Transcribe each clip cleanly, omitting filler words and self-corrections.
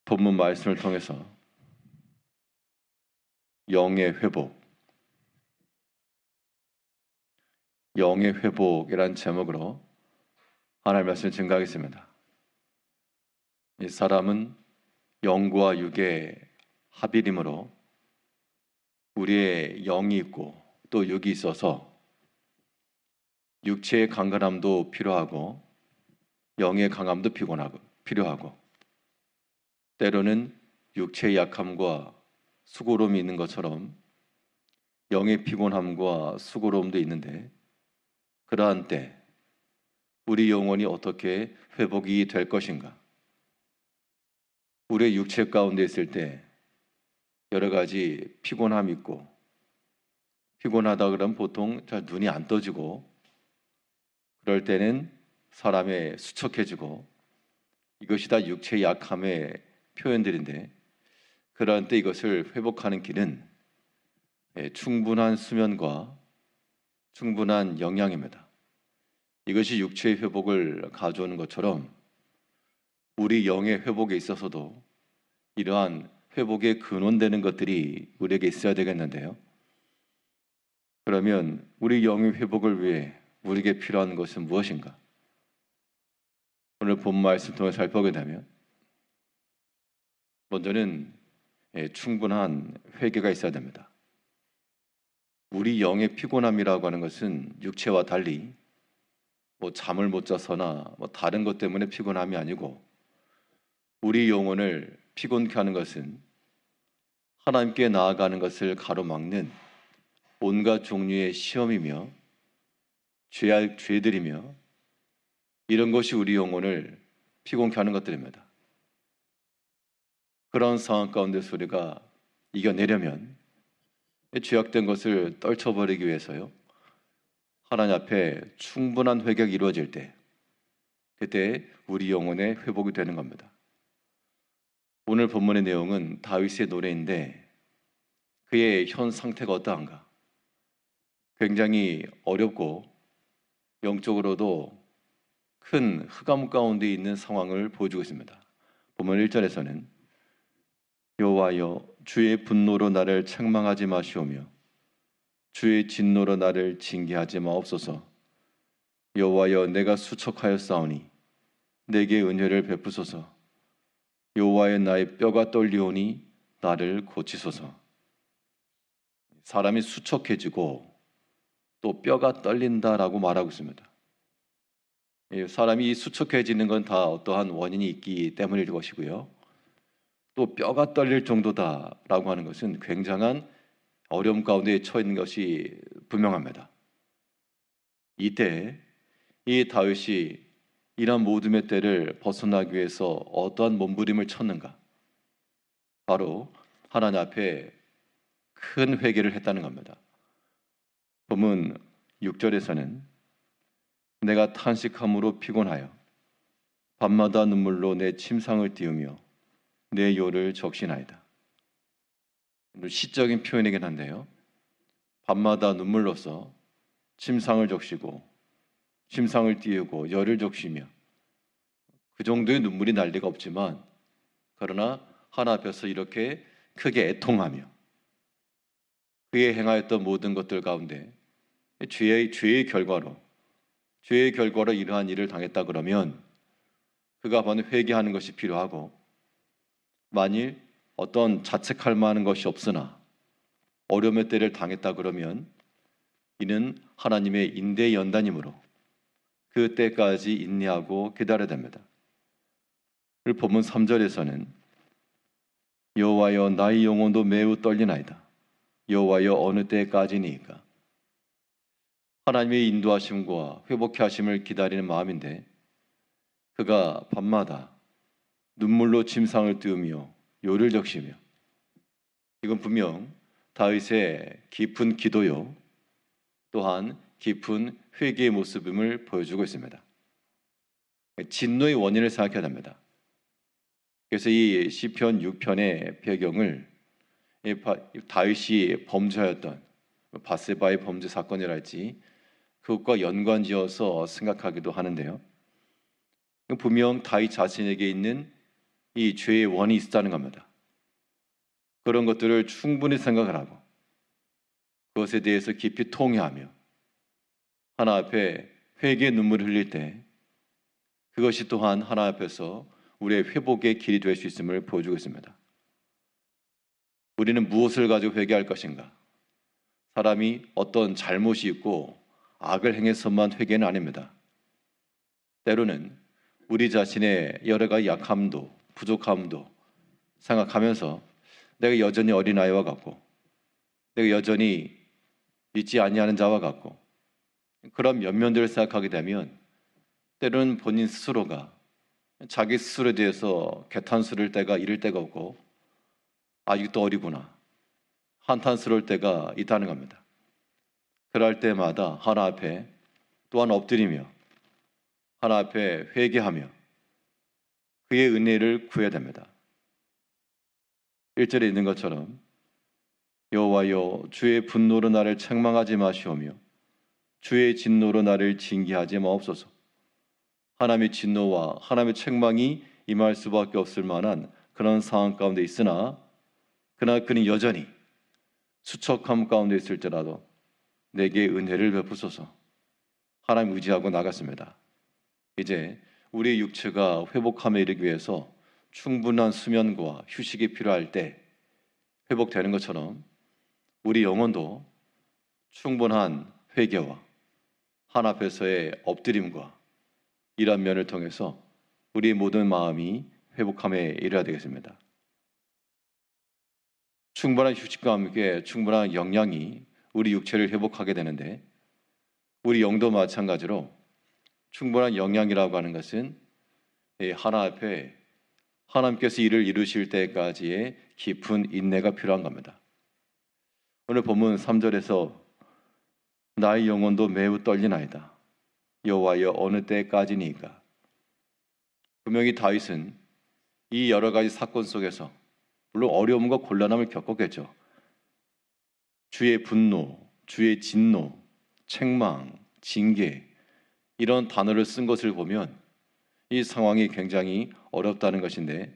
본문 말씀을 통해서 영의 회복, 영의 회복이란 제목으로 하나님의 말씀을 증거하겠습니다. 이 사람은 영과 육의 합일이므로 우리의 영이 있고 또 육이 있어서 육체의 강건함도 필요하고 영의 강함도 필요하고 때로는 육체의 약함과 수고로움이 있는 것처럼 영의 피곤함과 수고로움도 있는데 그러한 때 우리 영혼이 어떻게 회복이 될 것인가? 우리의 육체 가운데 있을 때 여러 가지 피곤함이 있고 피곤하다 그러면 보통 잘 눈이 안 떠지고 그럴 때는 사람의 수척해지고 이것이 다 육체의 약함의 표현들인데 그러한 때 이것을 회복하는 길은 충분한 수면과 충분한 영양입니다. 이것이 육체의 회복을 가져오는 것처럼 우리 영의 회복에 있어서도 이러한 회복의 근원되는 것들이 우리에게 있어야 되겠는데요. 그러면 우리 영의 회복을 위해 우리에게 필요한 것은 무엇인가? 오늘 본 말씀 통해 살펴보게 되면 먼저는 충분한 회개가 있어야 됩니다. 우리 영의 피곤함이라고 하는 것은 육체와 달리 잠을 못 자서나 다른 것 때문에 피곤함이 아니고 우리 영혼을 피곤케 하는 것은 하나님께 나아가는 것을 가로막는 온갖 종류의 시험이며 죄들이며 이런 것이 우리 영혼을 피곤케 하는 것들입니다. 그런 상황 가운데서 우리가 이겨내려면 죄악된 것을 떨쳐버리기 위해서요. 하나님 앞에 충분한 회개가 이루어질 때 그때 우리 영혼의 회복이 되는 겁니다. 오늘 본문의 내용은 다윗의 노래인데 그의 현 상태가 어떠한가? 굉장히 어렵고 영적으로도 큰 흑암 가운데 있는 상황을 보여주고 있습니다. 본문 1절에서는 여호와여 주의 분노로 나를 책망하지 마시오며 주의 진노로 나를 징계하지 마옵소서. 여호와여 내가 수척하였사오니 내게 은혜를 베푸소서. 여호와여 나의 뼈가 떨리오니 나를 고치소서. 사람이 수척해지고 또 뼈가 떨린다라고 말하고 있습니다. 사람이 수척해지는 건 다 어떠한 원인이 있기 때문일 것이고요. 또 뼈가 떨릴 정도다라고 하는 것은 굉장한 어려움 가운데 처해 있는 것이 분명합니다. 이때 이 다윗이 이런 모둠의 때를 벗어나기 위해서 어떠한 몸부림을 쳤는가? 바로 하나님 앞에 큰 회개를 했다는 겁니다. 본문 6절에서는 내가 탄식함으로 피곤하여 밤마다 눈물로 내 침상을 띄우며 내 요를 적시나이다. 시적인 표현이긴 한데요. 밤마다 눈물로써 침상을 적시고 침상을 띄우고 열을 적시며 그 정도의 눈물이 날 리가 없지만 그러나 하나님 앞에서 이렇게 크게 애통하며 그의 행하였던 모든 것들 가운데 죄의 결과로 이러한 일을 당했다 그러면 그가 바로 회개하는 것이 필요하고 만일 어떤 자책할 만한 것이 없으나 어려움의 때를 당했다 그러면 이는 하나님의 인대의 연단이므로 그 때까지 인내하고 기다려야 됩니다. 본문 3절에서는 여호와여 나의 영혼도 매우 떨리나이다. 여호와여 어느 때까지니이까? 하나님의 인도하심과 회복케 하심을 기다리는 마음인데 그가 밤마다 눈물로 침상을 띄우며 요를 적시며 이건 분명 다윗의 깊은 기도요 또한 깊은 회개의 모습임을 보여주고 있습니다. 진노의 원인을 생각해야 됩니다. 그래서 이 시편 6편의 배경을 다윗이 범죄하였던 바세바의 범죄 사건이랄지 그것과 연관지어서 생각하기도 하는데요. 분명 다윗 자신에게 있는 이 죄의 원이 있다는 겁니다. 그런 것들을 충분히 생각을 하고 그것에 대해서 깊이 통회하며 하나 앞에 회개의 눈물을 흘릴 때 그것이 또한 하나 앞에서 우리의 회복의 길이 될 수 있음을 보여주고 있습니다. 우리는 무엇을 가지고 회개할 것인가? 사람이 어떤 잘못이 있고 악을 행해서만 회개는 아닙니다. 때로는 우리 자신의 여러 가지 약함도 부족함도 생각하면서 내가 여전히 어린아이와 같고 내가 여전히 믿지 아니하는 자와 같고 그런 면면들을 생각하게 되면 때로는 본인 스스로가 자기 스스로에 대해서 개탄스러울 때가 이를 때가 없고 아직도 어리구나 한탄스러울 때가 있다는 겁니다. 그럴 때마다 하나 앞에 또한 엎드리며 하나 앞에 회개하며 그의 은혜를 구해야 됩니다. 1절에 있는 것처럼 여호와여 주의 분노로 나를 책망하지 마시오며 주의 진노로 나를 징계하지 마옵소서. 하나님의 진노와 하나님의 책망이 임할 수밖에 없을 만한 그런 상황 가운데 있으나 그러나 그는 여전히 수척함 가운데 있을지라도 내게 은혜를 베푸소서. 하나님 의지하고 나갔습니다. 이제 우리의 육체가 회복함에 이르기 위해서 충분한 수면과 휴식이 필요할 때 회복되는 것처럼 우리 영혼도 충분한 회개와 하나 앞에서의 엎드림과 이런 면을 통해서 우리의 모든 마음이 회복함에 이르러야 되겠습니다. 충분한 휴식과 함께 충분한 영양이 우리 육체를 회복하게 되는데 우리 영도 마찬가지로 충분한 영양이라고 하는 것은 하나 앞에 하나님께서 일을 이루실 때까지의 깊은 인내가 필요한 겁니다. 오늘 본문 3절에서 나의 영혼도 매우 떨리나이다. 여호와여 어느 때까지니까. 분명히 다윗은 이 여러 가지 사건 속에서 물론 어려움과 곤란함을 겪었겠죠. 주의 분노, 주의 진노, 책망, 징계 이런 단어를 쓴 것을 보면 이 상황이 굉장히 어렵다는 것인데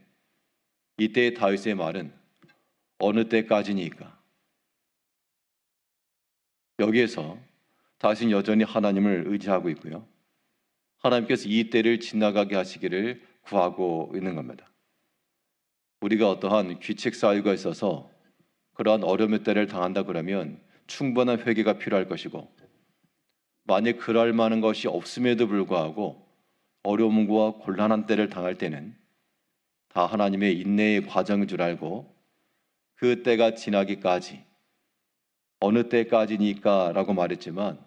이때의 다윗의 말은 어느 때까지니까. 여기에서 다윗은 여전히 하나님을 의지하고 있고요. 하나님께서 이 때를 지나가게 하시기를 구하고 있는 겁니다. 우리가 어떠한 귀책 사유가 있어서 그러한 어려움의 때를 당한다 그러면 충분한 회개가 필요할 것이고 만약 그럴 만한 것이 없음에도 불구하고 어려움과 곤란한 때를 당할 때는 다 하나님의 인내의 과정인 줄 알고 그 때가 지나기까지 어느 때까지니까 라고 말했지만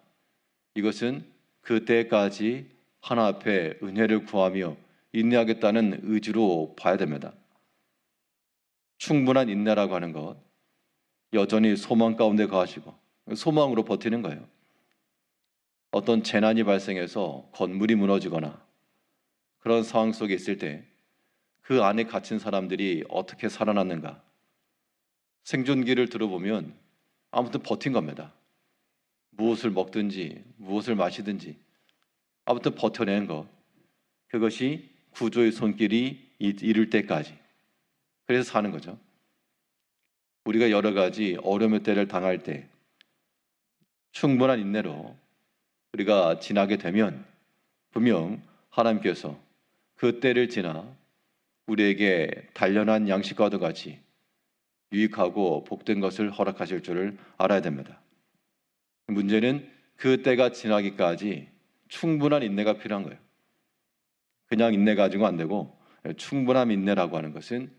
이것은 그 때까지 하나 앞에 은혜를 구하며 인내하겠다는 의지로 봐야 됩니다. 충분한 인내라고 하는 것 여전히 소망 가운데 거하시고 소망으로 버티는 거예요. 어떤 재난이 발생해서 건물이 무너지거나 그런 상황 속에 있을 때 그 안에 갇힌 사람들이 어떻게 살아났는가 생존기를 들어보면 아무튼 버틴 겁니다. 무엇을 먹든지 무엇을 마시든지 아무튼 버텨내는 것 그것이 구조의 손길이 이를 때까지 그래서 사는 거죠. 우리가 여러 가지 어려움의 때를 당할 때 충분한 인내로 우리가 지나게 되면 분명 하나님께서 그 때를 지나 우리에게 단련한 양식과도 같이 유익하고 복된 것을 허락하실 줄을 알아야 됩니다. 문제는 그 때가 지나기까지 충분한 인내가 필요한 거예요. 그냥 인내 가지고 안 되고 충분한 인내라고 하는 것은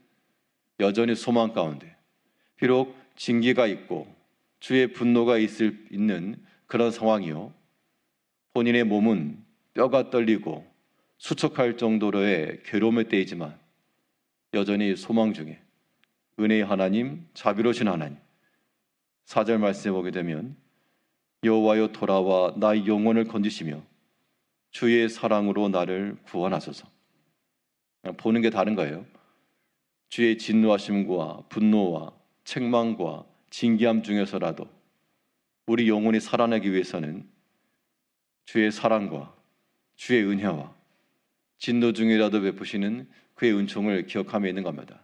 여전히 소망 가운데 비록 징계가 있고 주의 분노가 있는 그런 상황이요. 본인의 몸은 뼈가 떨리고 수척할 정도로의 괴로움의 때이지만 여전히 소망 중에 은혜의 하나님, 자비로우신 하나님 4절 말씀에 보게 되면 여호와여 돌아와 나의 영혼을 건지시며 주의 사랑으로 나를 구원하소서. 보는 게 다른 거예요. 주의 진노하심과 분노와 책망과 징계함 중에서라도 우리 영혼이 살아나기 위해서는 주의 사랑과 주의 은혜와 진노 중이라도 베푸시는 그의 은총을 기억하며 있는 겁니다.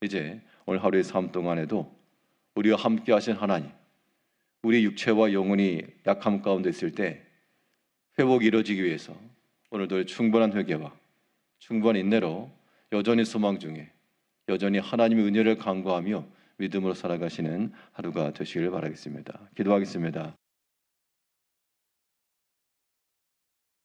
이제 오늘 하루의 삶 동안에도 우리와 함께 하신 하나님, 우리 육체와 영혼이 약함 가운데 있을 때 회복이 이루어지기 위해서 오늘도 충분한 회개와 충분한 인내로 여전히 소망 중에 여전히 하나님의 은혜를 간구하며 믿음으로 살아가시는 하루가 되시길 바라겠습니다. 기도하겠습니다.